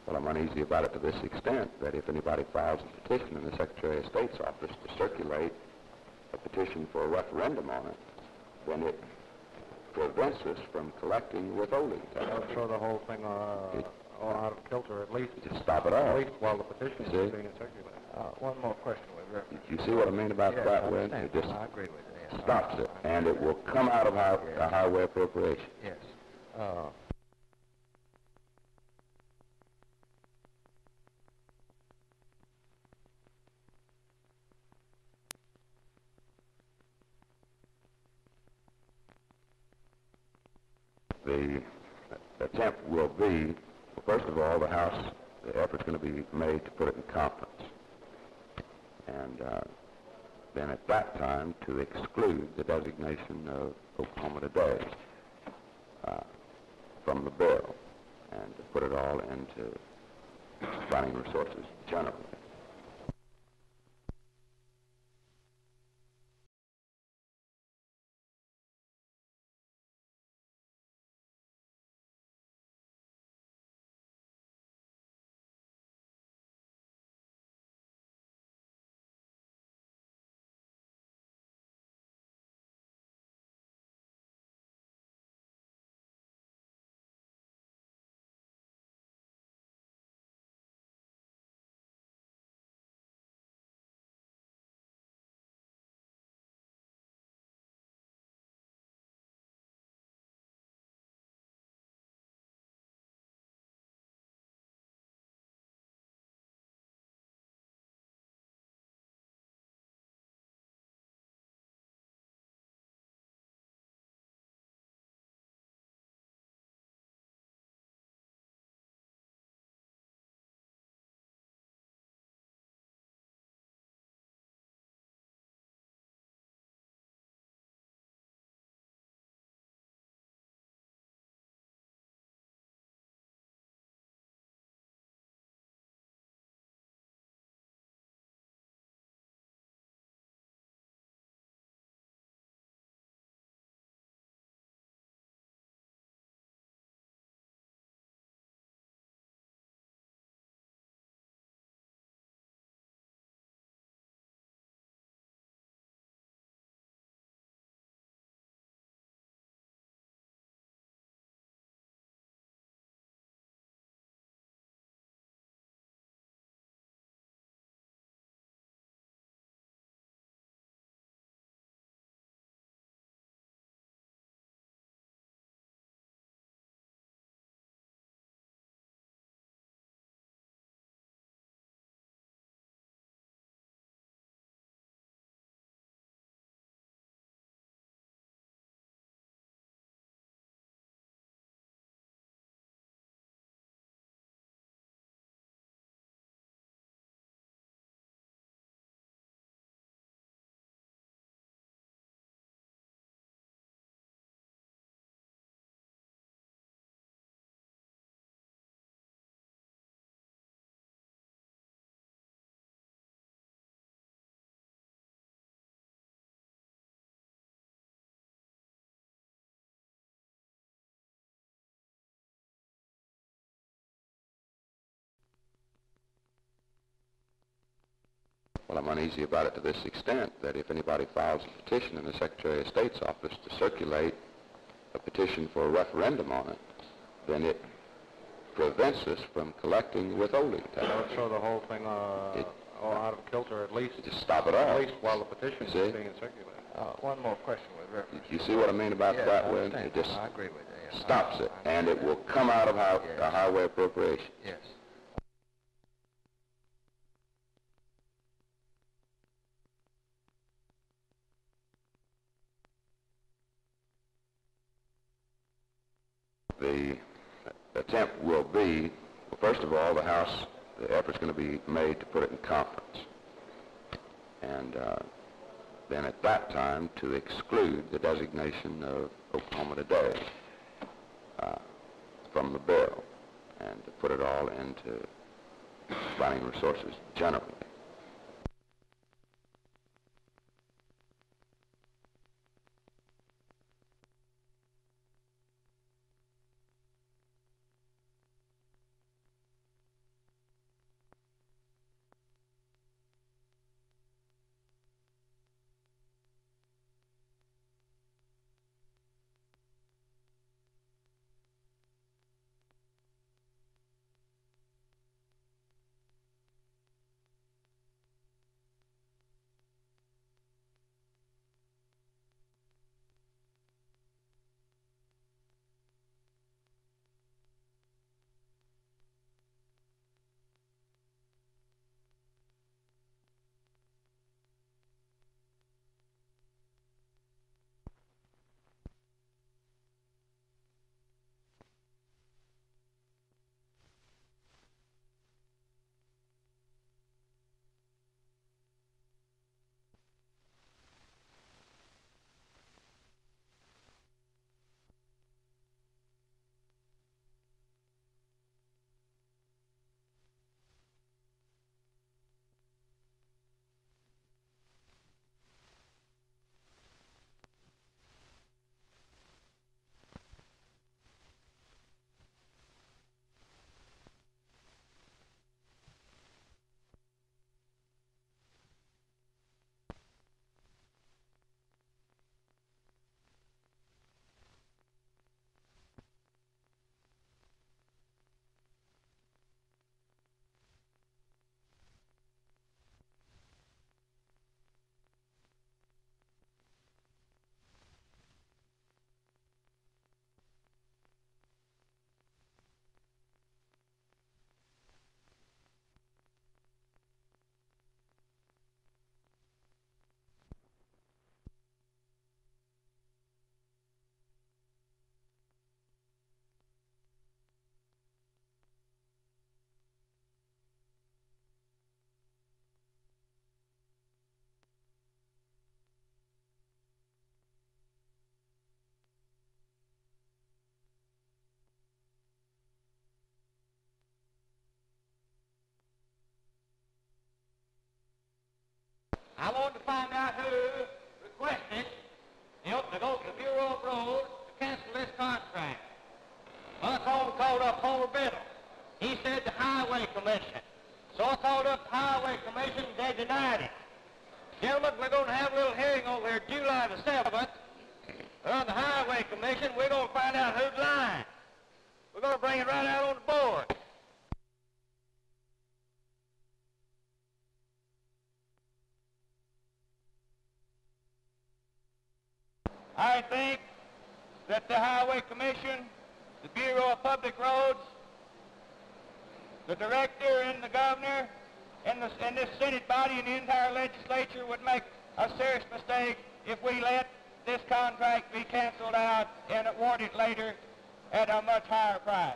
Well, I'm uneasy about it to this extent that if anybody files a petition in the Secretary of State's office to circulate a petition for a referendum on it, then it prevents us from collecting withholding tax. That'll throw the whole thing out of kilter, at least. Just stop it all. At least while the petition is being circulated. One more question with reference. You see what I mean about that, Win? It just I agree with you. Yes. stops it, and it will come out of the highway appropriation. Yes. The attempt will be, well, first of all, the effort's going to be made to put it in conference. And then at that time to exclude the designation of Oklahoma Today from the bill and to put it all into planning resources generally. Well, I'm uneasy about it to this extent that if anybody files a petition in the Secretary of State's office to circulate a petition for a referendum on it, then it prevents us from collecting withholding tax. That'll throw the whole thing out of kilter, at least. Just stop it all. At least while the petition is being circulated. One more question with reference. You see what I mean about that, Win? It just I agree with you. Yes. stops it, and it will come out of the highway appropriation. Yes. The attempt will be, well, first of all, the effort's going to be made to put it in conference. And then at that time to exclude the designation of Oklahoma Today from the bill and to put it all into planning resources generally. I wanted to find out who requested the Bureau of Roads to cancel this contract. Well, I called up Homer Biddle. He said the Highway Commission. So I called up the Highway Commission, and they denied it. Gentlemen, we're going to have a little hearing over here July the 7th on the Highway Commission. We're going to find out who's lying. We're going to bring it right out on the board. I think that the Highway Commission, the Bureau of Public Roads, the Director and the Governor and this Senate body and the entire legislature would make a serious mistake if we let this contract be canceled out and awarded later at a much higher price.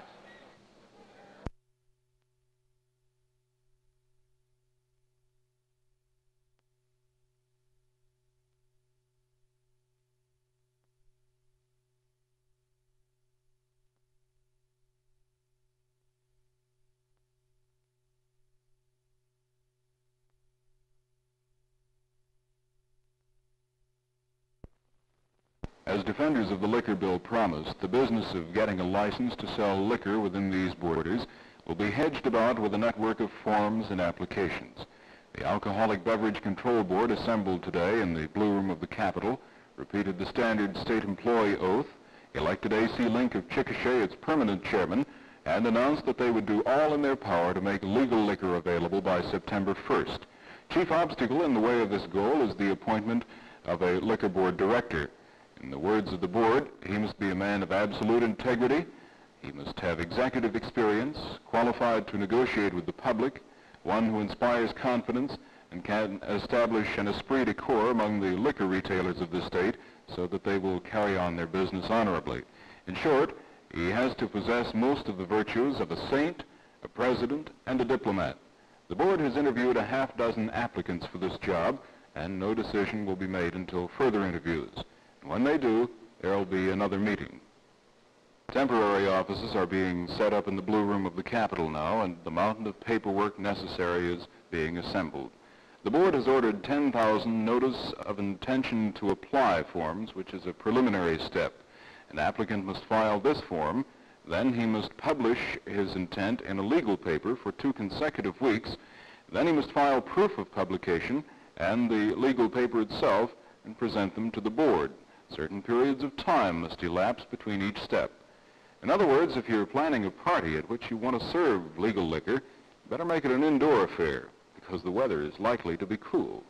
As defenders of the liquor bill promised, the business of getting a license to sell liquor within these borders will be hedged about with a network of forms and applications. The Alcoholic Beverage Control Board assembled today in the Blue Room of the Capitol, repeated the standard state employee oath, elected A.C. Link of Chickasha its permanent chairman, and announced that they would do all in their power to make legal liquor available by September 1st. Chief obstacle in the way of this goal is the appointment of a liquor board director. In the words of the board, he must be a man of absolute integrity, he must have executive experience, qualified to negotiate with the public, one who inspires confidence and can establish an esprit de corps among the liquor retailers of the state so that they will carry on their business honorably. In short, he has to possess most of the virtues of a saint, a president, and a diplomat. The board has interviewed a half-dozen applicants for this job, and no decision will be made until further interviews. When they do, there will be another meeting. Temporary offices are being set up in the Blue Room of the Capitol now, and the mountain of paperwork necessary is being assembled. The board has ordered 10,000 notice of intention to apply forms, which is a preliminary step. An applicant must file this form, then he must publish his intent in a legal paper for 2 consecutive weeks, then he must file proof of publication and the legal paper itself and present them to the board. Certain periods of time must elapse between each step. In other words, if you're planning a party at which you want to serve legal liquor, better make it an indoor affair, because the weather is likely to be cool.